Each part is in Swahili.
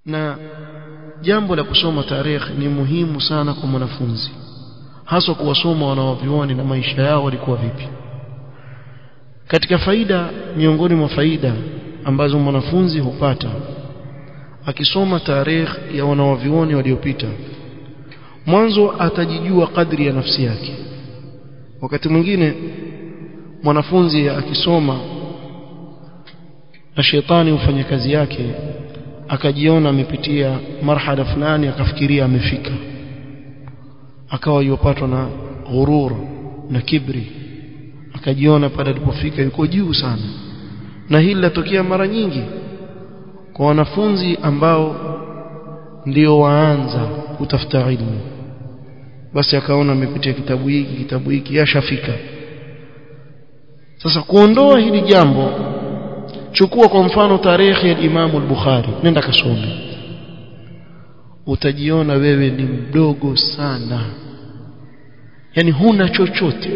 na jambo la kusoma tarehe ni muhimu sana kwa mwanafunzi, hasa kuwasoma wanawavyuoni na maisha yao walikuwa vipi. Katika faida, miongoni mwa faida ambazo mwanafunzi hupata akisoma tarehe ya wanawavyuoni waliopita, mwanzo atajijua kadri ya nafsi yake. Wakati mwingine mwanafunzi akisoma na shetani hufanya kazi yake, akajiona amepitia marhala fulani, akafikiria amefika, akawa yopatwa na ghurur na kibri, akajiona pale alipofika yuko juu sana. Na hili latokea mara nyingi kwa wanafunzi ambao ndio waanza kutafuta ilmu. Basi akaona amepitia kitabu hiki yashafika. Sasa kuondoa hili jambo, chukua kwa mfano tarehe ya Imam al-Bukhari, nenda kasome, utajiona wewe ni mdogo sana, yani huna chochote.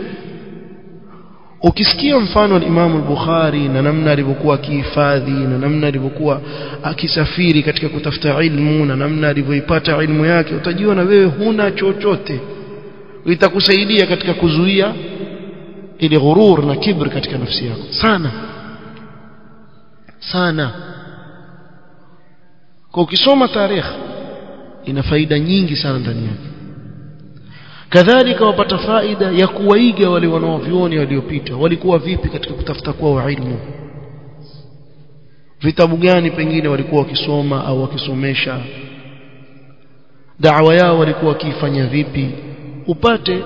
Ukisikia mfano wa Imam al-Bukhari na namna alivyokuwa akihifadhi na namna alivyokuwa akisafiri katika kutafuta ilmu na namna alivyoipata ilmu yake, utajiona wewe huna chochote. Itakusaidia katika kuzuia ile ghurur na kibri katika nafsi yako sana. Kwa ukisoma tarehe ina faida nyingi sana ndani yake. Kadhalika wapata faida ya kuwaiga wale wanaovioni waliopita, walikuwa vipi katika kutafuta kwao ilmu, vitabu gani pengine walikuwa wakisoma au wakisomesha, da'wa yao walikuwa wakifanya vipi, upate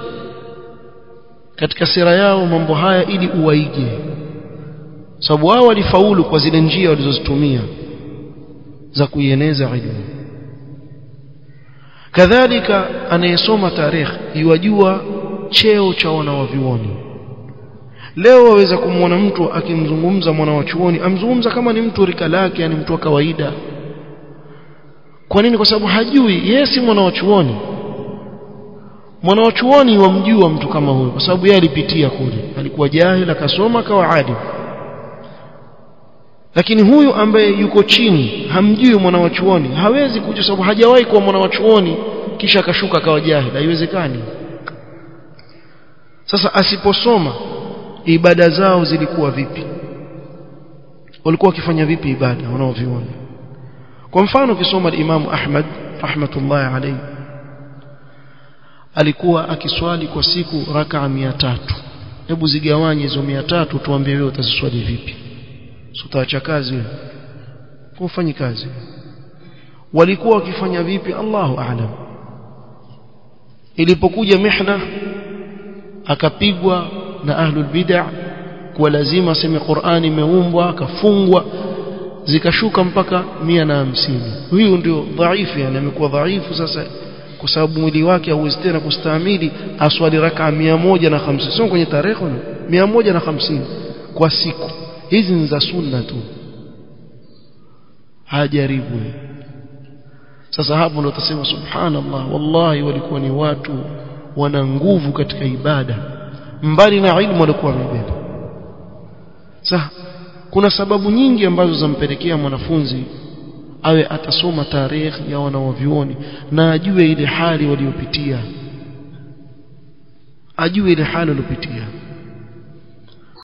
katika sira yao mambo haya ili uwaige, sababu wao walifaulu kwa zile njia walizozitumia za kuieneza ilmu. Kadhalika anayesoma tarehe yajua cheo cha wanawavyuoni. Leo waweza kumwona mtu akimzungumza mwanawachuoni, amzungumza kama ni mtu rika lake, yani mtu wa kawaida. Kwa nini? Kwa sababu hajui yeye si mwanawachuoni. Mwanawachuoni wamjua mtu kama huyo kwa sababu yeye alipitia kule, alikuwa jahil akasoma akawa alim. Lakini huyu ambaye yuko chini hamjui mwanawachuoni, hawezi kujua, sababu hajawahi kuwa mwanawachuoni kisha akashuka akawa jahil, haiwezekani. Sasa asiposoma ibada zao zilikuwa vipi, walikuwa wakifanya vipi ibada wanaoviona. Kwa mfano ukisoma Imam Ahmad rahmatullahi alayhi, alikuwa akiswali kwa siku rakaa 300. Hebu zigawanye hizo 300, tuambie wewe utaziswali vipi. Utaacha kazi wewe, kufanya kazi. Walikuwa wakifanya vipi? Allahu a'lam. Ilipokuja mihna akapigwa na ahlul bid'ah kwa lazima aseme Qur'ani imeumbwa, akafungwa, zikashuka mpaka 150. Huyu ndio dhaifu, yani amekuwa dhaifu sasa kwa sababu mwili wake hauwezi tena kustahimili aswali rakaa 150, sio kwenye tarehe 150 kwa siku. Hizi ni za sunna tu, hajaribu. Sasa hapo ndo utasema subhanallah, wallahi walikuwa ni watu wana nguvu katika ibada, mbali na ilmu walikuwa wamebeba. Sasa kuna sababu nyingi ambazo zampelekea mwanafunzi awe atasoma tarehe ya wanawavyuoni na ajue ile hali waliopitia, ajue ile hali waliopitia.